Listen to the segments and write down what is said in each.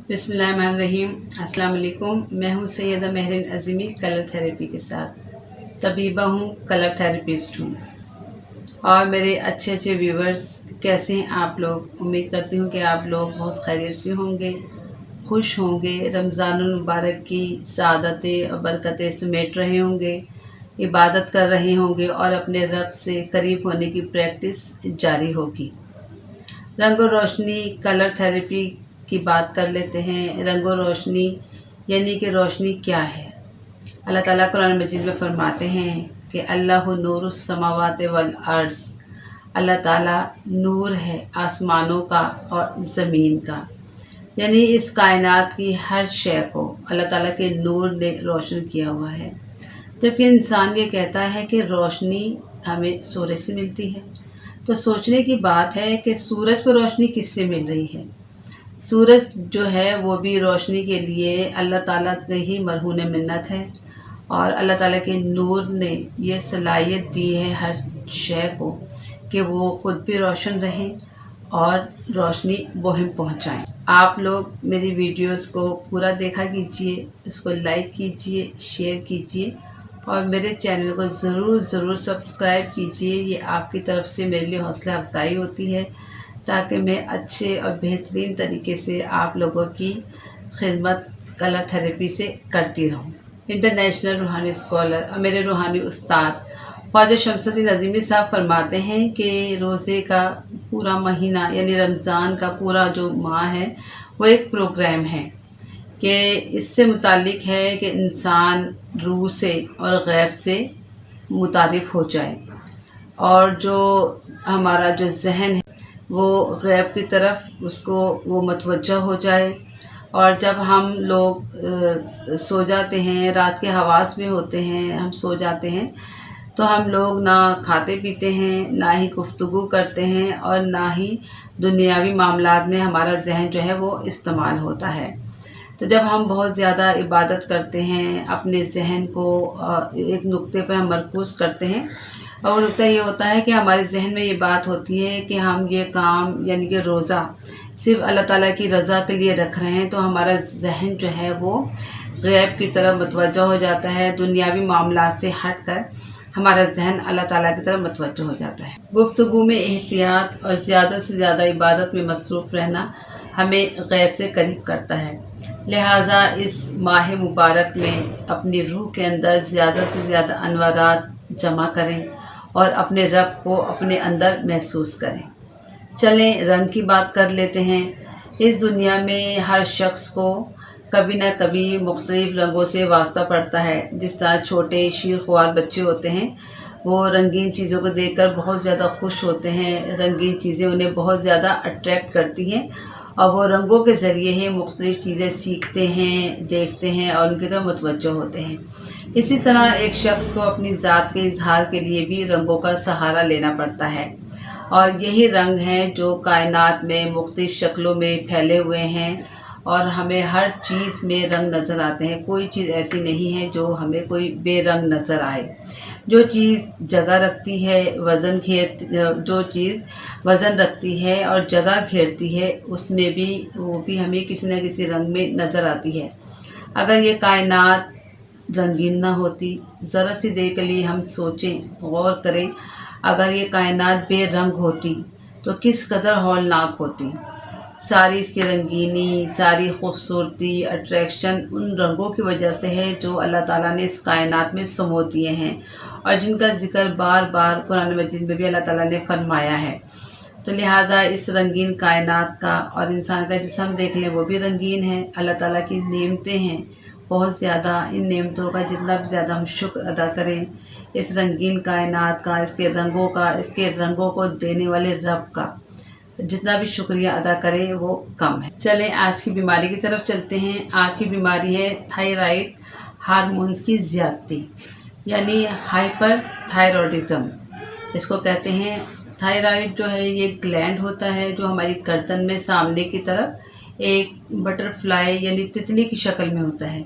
बिस्मिल्लाहिर्रहमानिर्रहीम। अस्सलाम वालेकुम। मैं हूँ सैयदा महरीन अज़ीमी, कलर थेरेपी के साथ तबीबा हूँ, कलर थेरेपिस्ट हूँ। और मेरे अच्छे अच्छे व्यूवर्स, कैसे हैं आप लोग? उम्मीद करती हूँ कि आप लोग बहुत खैरियत से होंगे, खुश होंगे, रमज़ानुल मुबारक की सआदतें और बरकतें समेट रहे होंगे, इबादत कर रहे होंगे और अपने रब से करीब होने की प्रैक्टिस जारी होगी। रंग और रोशनी कलर थेरेपी की बात कर लेते हैं। रंग और रोशनी यानी कि रोशनी क्या है? अल्लाह ताला कुरान मजीद में फरमाते हैं कि अल्लाहु नूरुस समावाति वल अर्ज़, अल्लाह ताला नूर है आसमानों का और ज़मीन का, यानी इस कायनात की हर शय को अल्लाह ताला के नूर ने रोशन किया हुआ है। जबकि इंसान ये कहता है कि रोशनी हमें सूरज से मिलती है, तो सोचने की बात है कि सूरज को रोशनी किससे मिल रही है? सूरज जो है वो भी रोशनी के लिए अल्लाह ताला के ही मरहून मिन्नत है, और अल्लाह ताला के नूर ने ये सलाहियत दी है हर शय को कि वो ख़ुद भी रोशन रहें और रोशनी बोहम पहुँचाएँ। आप लोग मेरी वीडियोस को पूरा देखा कीजिए, इसको लाइक कीजिए, शेयर कीजिए और मेरे चैनल को ज़रूर सब्सक्राइब कीजिए। ये आपकी तरफ से मेरे लिए हौसला अफजाई होती है ताकि मैं अच्छे और बेहतरीन तरीके से आप लोगों की खिदमत कलर थेरेपी से करती रहूं। इंटरनेशनल रूहानी स्कॉलर और मेरे रूहानी उस्ताद ख्वाजा शमसुद्दीन अज़ीमी साहब फरमाते हैं कि रोज़े का पूरा महीना यानी रमज़ान का पूरा जो माह है वो एक प्रोग्राम है कि इससे मुतालिक है कि इंसान रूह से और गैब से मुतारिफ़ हो जाए और जो हमारा जो जहन है वो गैब की तरफ उसको वो मतवज्जा हो जाए। और जब हम लोग सो जाते हैं, रात के हवास में होते हैं, हम सो जाते हैं, तो हम लोग ना खाते पीते हैं, ना ही गुफ्तगू करते हैं और ना ही दुनियावी मामलात में हमारा जहन जो है वो इस्तेमाल होता है। तो जब हम बहुत ज़्यादा इबादत करते हैं, अपने जहन को एक नुक्ते पर हम मरकूज़ करते हैं, और वो नुक्ता ये होता है कि हमारे जहन में ये बात होती है कि हम ये काम यानी कि रोज़ा सिर्फ़ अल्लाह ताला की रज़ा के लिए रख रहे हैं, तो हमारा जहन जो है वो गैब की तरफ मतवज्जा हो जाता है। दुनियावी मामलात से हट कर हमारा जहन अल्लाह ताला की तरफ मतवज्जा हो जाता है। गुफ्तगू में एहतियात और ज़्यादा से ज़्यादा इबादत में मसरूफ़ रहना हमें गैब से करीब करता है। लिहाजा इस माह मुबारक में अपनी रूह के अंदर ज़्यादा से ज़्यादा अनवारात जमा करें और अपने रब को अपने अंदर महसूस करें। चलें रंग की बात कर लेते हैं। इस दुनिया में हर शख्स को कभी ना कभी मुख्तलिफ़ रंगों से वास्ता पड़ता है। जिस तरह छोटे शीरख्वार बच्चे होते हैं, वो रंगीन चीज़ों को देखकर बहुत ज़्यादा खुश होते हैं, रंगीन चीज़ें उन्हें बहुत ज़्यादा अट्रैक्ट करती हैं और वो रंगों के ज़रिए ही मुख्तलिफ़ चीज़ें सीखते हैं, देखते हैं और उनकी तरफ मुतवज्जो होते हैं। इसी तरह एक शख्स को अपनी ज़ात के इजहार के लिए भी रंगों का सहारा लेना पड़ता है, और यही रंग हैं जो कायनात में मुख्तलिफ़ शक्लों में फैले हुए हैं और हमें हर चीज़ में रंग नज़र आते हैं। कोई चीज़ ऐसी नहीं है जो हमें कोई बेरंग नज़र आए। जो चीज़ जगह रखती है, जो चीज़ वज़न रखती है और जगह घेरती है, उसमें भी वो भी हमें किसी न किसी रंग में नज़र आती है। अगर ये कायनात रंगीन ना होती, ज़रा सी देर के लिए हम सोचें, गौर करें, अगर ये कायनात बेरंग होती तो किस कदर हौलनाक होती। सारी इसकी रंगीनी, सारी खूबसूरती, अट्रैक्शन उन रंगों की वजह से है जो अल्लाह ताला ने इस कायनात में समो दिए हैं और जिनका ज़िक्र बार बार कुरान मजीद में भी अल्लाह ताला ने फरमाया है। तो लिहाजा इस रंगीन कायनात का और इंसान का जिस्म देख लें, वो भी रंगीन है। अल्लाह ताला की नेमतें हैं बहुत ज़्यादा। इन नेमतों का जितना भी ज़्यादा हम शुक्र अदा करें, इस रंगीन कायनात का, इसके रंगों का, इसके रंगों को देने वाले रब का जितना भी शुक्रिया अदा करें वो कम है। चलें आज की बीमारी की तरफ चलते हैं। आज की बीमारी है थायराइड हार्मोन्स की ज़्यादती, यानी हाइपर थायरॉयडिज़म इसको कहते हैं। थायराइड जो है ये ग्लैंड होता है जो हमारी गर्दन में सामने की तरफ एक बटरफ्लाई यानी तितली की शक्ल में होता है,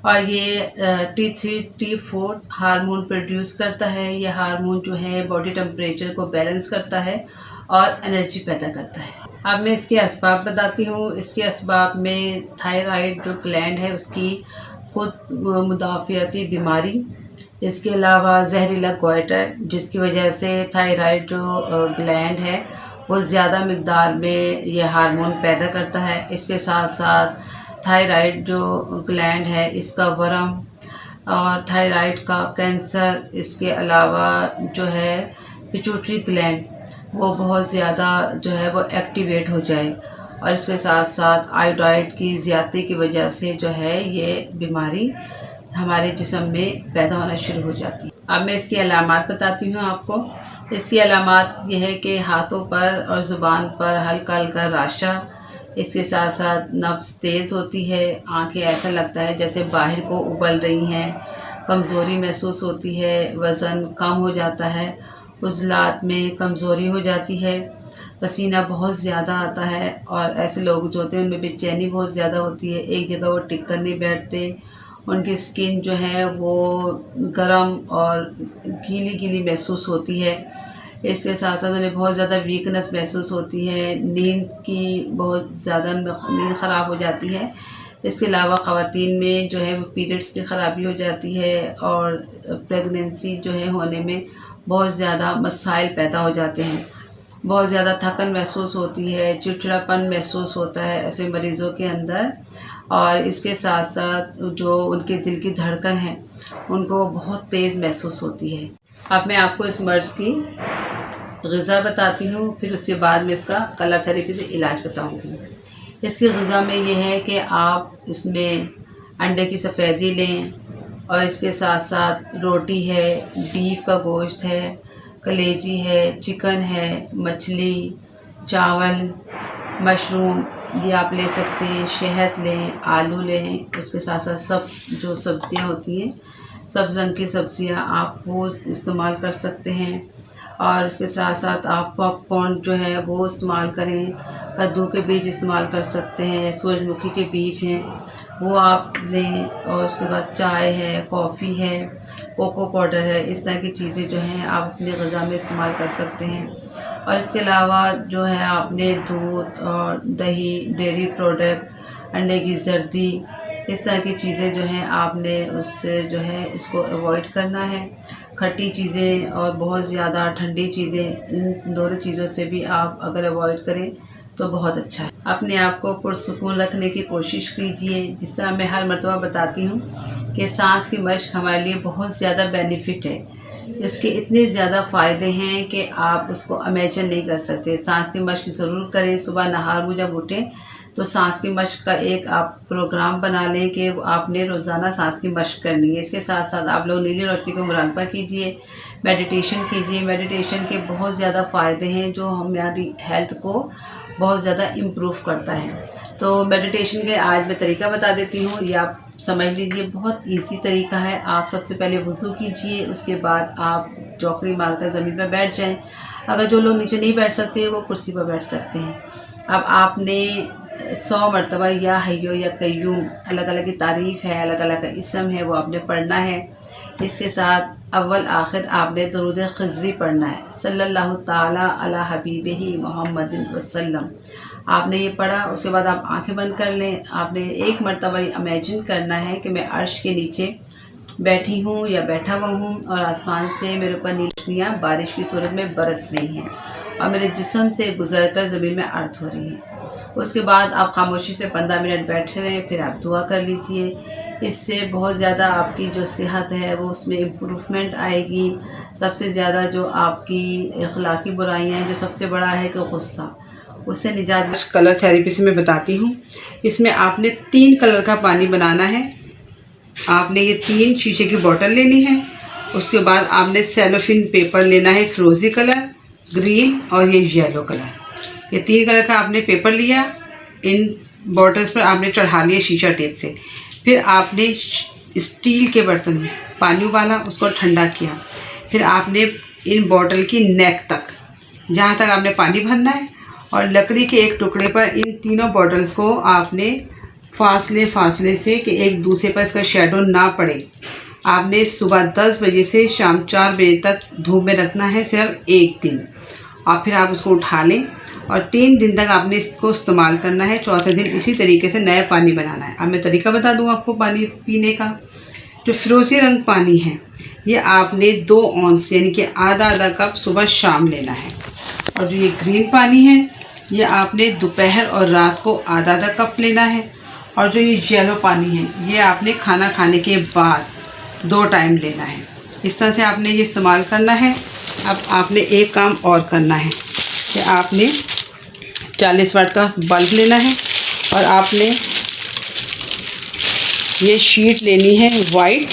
और ये T3 T4 हार्मोन प्रोड्यूस करता है। ये हार्मोन जो है बॉडी टेम्परेचर को बैलेंस करता है और एनर्जी पैदा करता है। اب میں اس کے اسباب بتاتی ہوں۔ اس کے اسباب میں تھائرائڈ جو گلینڈ ہے اس کی خود مدافعتی بیماری، اس کے علاوہ زہریلا گوئٹر جس کی وجہ سے تھائرائڈ جو گلینڈ ہے وہ زیادہ مقدار میں یہ ہارمون پیدا کرتا ہے۔ اس کے ساتھ ساتھ تھائرائڈ جو گلینڈ ہے اس کا ورم اور تھائرائڈ کا کینسر، اس کے علاوہ جو ہے پیٹیوٹری گلینڈ وہ بہت زیادہ جو ہے وہ ایکٹیویٹ ہو جائے، اور اس کے ساتھ ساتھ آیوڈائڈ کی زیادتی کی وجہ سے جو ہے یہ بیماری ہمارے جسم میں پیدا ہونا شروع ہو جاتی ہے۔ اب میں اس کی علامات بتاتی ہوں آپ کو۔ اس کی علامات یہ ہے کہ ہاتھوں پر اور زبان پر ہلکا ہلکا راشا، اس کے ساتھ ساتھ نبض تیز ہوتی ہے، آنکھیں ایسا لگتا ہے جیسے باہر کو ابل رہی ہیں، کمزوری محسوس ہوتی ہے، وزن کم ہو جاتا ہے، عضلات میں کمزوری ہو جاتی ہے، پسینہ بہت زیادہ آتا ہے، اور ایسے لوگ جو ہوتے ہیں ان میں بے چینی بہت زیادہ ہوتی ہے، ایک جگہ وہ ٹک کر نہیں بیٹھتے، ان کی اسکن جو ہے وہ گرم اور گیلی گیلی محسوس ہوتی ہے، اس کے ساتھ ساتھ انہیں بہت زیادہ ویکنس محسوس ہوتی ہے، نیند کی بہت زیادہ نیند خراب ہو جاتی ہے۔ اس کے علاوہ خواتین میں جو ہے وہ پیریڈز کی خرابی ہو جاتی ہے، اور پریگننسی جو ہے ہونے میں بہت زیادہ مسائل پیدا ہو جاتے ہیں، بہت زیادہ تھکن محسوس ہوتی ہے، چڑچڑاپن محسوس ہوتا ہے ایسے مریضوں کے اندر، اور اس کے ساتھ ساتھ جو ان کے دل کی دھڑکن ہے ان کو بہت تیز محسوس ہوتی ہے۔ اب میں آپ کو اس مرض کی غذا بتاتی ہوں، پھر اس کے بعد میں اس کا کلر تھیراپی سے علاج بتاؤں گی۔ اس کی غذا میں یہ ہے کہ آپ اس میں انڈے کی سفیدی لیں، اور اس کے ساتھ ساتھ روٹی ہے، بیف کا گوشت ہے، کلیجی ہے، چکن ہے، مچھلی، چاول، مشروم یہ آپ لے سکتے ہیں، شہد لیں، آلو لیں، اس کے ساتھ ساتھ جو سبزیاں ہوتی ہیں سبز رنگ کی سبزیاں آپ وہ استعمال کر سکتے ہیں، اور اس کے ساتھ ساتھ آپ پاپ کارن جو ہے وہ استعمال کریں، کدو کے بیج استعمال کر سکتے ہیں، سورج مکھی کے بیج ہیں وہ آپ لیں، اور اس کے بعد چائے ہے، کافی ہے، کوکو پاؤڈر ہے، اس طرح کی چیزیں جو ہیں آپ اپنی غذا میں استعمال کر سکتے ہیں۔ اور اس کے علاوہ جو ہے آپ نے دودھ اور دہی، ڈیری پروڈکٹ، انڈے کی زردی، اس طرح کی چیزیں جو ہیں آپ نے اس سے جو ہے اس کو اوائڈ کرنا ہے۔ کھٹی چیزیں اور بہت زیادہ ٹھنڈی چیزیں، ان دونوں چیزوں سے بھی آپ اگر اوائڈ کریں تو بہت اچھا ہے۔ اپنے آپ کو پرسکون رکھنے کی کوشش کیجیے، جس طرح میں ہر مرتبہ بتاتی ہوں کہ سانس کی مشق ہمارے لیے بہت زیادہ بینیفٹ ہے، اس کے اتنے زیادہ فائدے ہیں کہ آپ اس کو امیجن نہیں کر سکتے۔ سانس کی مشق ضرور کریں، صبح نہار منہ جب اٹھیں تو سانس کی مشق کا ایک آپ پروگرام بنا لیں کہ آپ نے روزانہ سانس کی مشق کرنی ہے۔ اس کے ساتھ ساتھ آپ لوگ نیلی روشنی کو مراقبہ کیجیے، میڈیٹیشن کیجیے۔ میڈیٹیشن کے بہت زیادہ فائدے ہیں جو ہماری ہیلتھ کو بہت زیادہ امپروو کرتا ہے۔ تو میڈیٹیشن کے آج میں طریقہ بتا دیتی ہوں، یہ آپ سمجھ لیجیے، بہت ایزی طریقہ ہے۔ آپ سب سے پہلے وضو کیجیے، اس کے بعد آپ چوکڑی مار کر زمین پر بیٹھ جائیں، اگر جو لوگ نیچے نہیں بیٹھ سکتے وہ کرسی پر بیٹھ سکتے ہیں۔ اب آپ نے 100 مرتبہ یا حیو یا قیوم، اللہ تعالیٰ کی تعریف ہے، اللہ تعالیٰ کا اسم ہے، وہ آپ نے پڑھنا ہے۔ اس کے ساتھ اول آخر آپ نے درود خضری پڑھنا ہے، صلی اللہ تعالیٰ علی حبیبہ محمد وسلم۔ آپ نے یہ پڑھا، اس کے بعد آپ آنکھیں بند کر لیں۔ آپ نے ایک مرتبہ یہ امیجن کرنا ہے کہ میں عرش کے نیچے بیٹھی ہوں یا بیٹھا ہوا ہوں، اور آسمان سے میرے اوپر نیلی روشنیاں بارش کی صورت میں برس رہی ہیں، اور میرے جسم سے گزر کر زمین میں ارتھ ہو رہی ہیں۔ اس کے بعد آپ خاموشی سے 15 منٹ بیٹھے رہیں، پھر آپ دعا کر لیجئے۔ اس سے بہت زیادہ آپ کی جو صحت ہے وہ اس میں امپروومنٹ آئے گی۔ سب سے زیادہ جو آپ کی اخلاقی برائیاں ہیں، جو سب سے بڑا ہے کہ غصہ، اس سے نجات۔ کلر تھیراپی سے میں بتاتی ہوں، اس میں آپ نے 3 کلر کا پانی بنانا ہے۔ آپ نے یہ 3 شیشے کی بوٹل لینی ہے، اس کے بعد آپ نے سیلوفین پیپر لینا ہے، فروزی کلر، گرین اور یہ یلو کلر۔ یہ 3 کلر کا آپ نے پیپر لیا، ان بوٹلز پر آپ نے چڑھا لیا شیشہ ٹیپ سے۔ پھر آپ نے اسٹیل کے برتن میں پانی ابالا، اس کو ٹھنڈا کیا، پھر آپ نے ان بوٹل کی نیک تک، جہاں تک آپ نے پانی بھرنا ہے، اور لکڑی کے ایک ٹکڑے پر ان تینوں بوٹلز کو آپ نے فاصلے سے کہ ایک دوسرے پر اس کا شیڈو نہ پڑے، آپ نے صبح 10 بجے سے شام 4 بجے تک دھوپ میں رکھنا ہے، صرف 1 دن۔ और फिर आप उसको उठा लें और 3 दिन तक आपने इसको इस्तेमाल करना है। चौथे दिन इसी तरीके से नया पानी बनाना है। अब मैं तरीका बता दूँ आपको पानी पीने का। जो फिरोज़ी रंग पानी है ये आपने 2 औंस यानी कि आधा कप सुबह शाम लेना है। और जो ये ग्रीन पानी है ये आपने दोपहर और रात को आधा कप लेना है। और जो ये येलो पानी है ये आपने खाना खाने के बाद 2 टाइम लेना है। इस तरह से आपने ये इस्तेमाल करना है। अब आपने एक काम और करना है कि आपने 40 वाट का बल्ब लेना है और आपने ये शीट लेनी है वाइट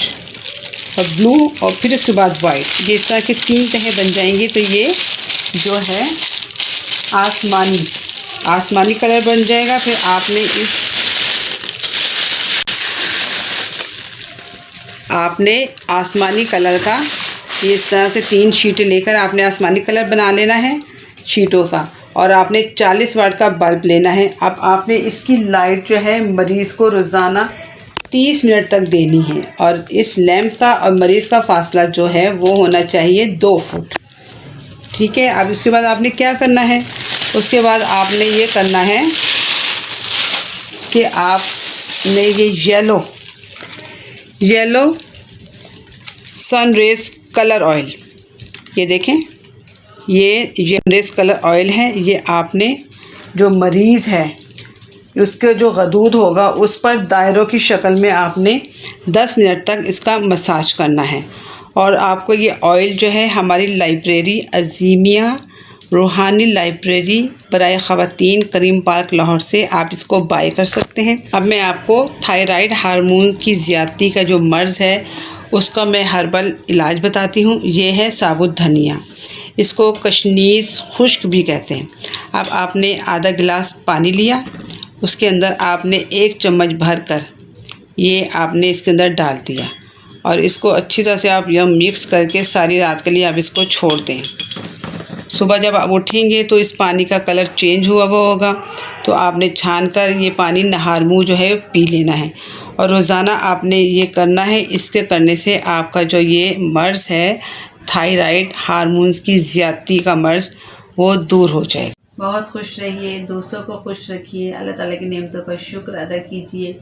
और ब्लू और फिर उसके बाद वाइट। ये इस तरह के 3 तहें बन जाएंगी तो ये जो है आसमानी कलर बन जाएगा। फिर आपने आसमानी कलर का ये इस तरह से 3 शीटें लेकर आपने आसमानी कलर बना लेना है शीटों का। और आपने 40 वाट का बल्ब लेना है। अब आपने इसकी लाइट जो है मरीज़ को रोज़ाना 30 मिनट तक देनी है। और इस लैंप का और मरीज़ का फासला जो है वो होना चाहिए 2 फुट। ठीक है। अब इसके बाद आपने क्या करना है, उसके बाद आपने ये करना है कि आपने ये yellow sun rays colour oil, ये देखें ये रेज कलर ऑयल है। ये आपने जो मरीज़ है उसके जो गदूद होगा उस पर दायरों की शक्ल में आपने 10 मिनट तक इसका मसाज करना है। और आपको ये ऑयल जो है हमारी लाइब्रेरी अज़ीमिया रूहानी लाइब्रेरी बराए ख़वातीन करीम पार्क लाहौर से आप इसको बाय कर सकते हैं। अब मैं आपको थायराइड हार्मोन की ज़्यादती का जो मर्ज़ है उसका मैं हर्बल इलाज बताती हूँ। ये है साबुत धनिया, इसको कशनीज़ खुश्क भी कहते हैं। अब आपने आधा गिलास पानी लिया, उसके अंदर आपने 1 चम्मच भर कर ये आपने इसके अंदर डाल दिया और इसको अच्छी तरह से आप यह मिक्स करके सारी रात के लिए आप इसको छोड़ दें। सुबह जब आप उठेंगे तो इस पानी का कलर चेंज हुआ होगा तो आपने छान कर ये पानी नहार मुँह जो है पी लेना है। और रोज़ाना आपने ये करना है। इसके करने से आपका जो ये मर्ज़ है थायराइड हार्मोन्स की ज़्यादती का मर्ज़ वो दूर हो जाएगा। बहुत खुश रहिए, दोस्तों को खुश रखिए, अल्लाह ताला की नेमतों का शुक्र अदा कीजिए।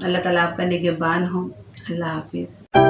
अल्लाह ताला आपका निगहबान हो। अल्लाह हाफिज़।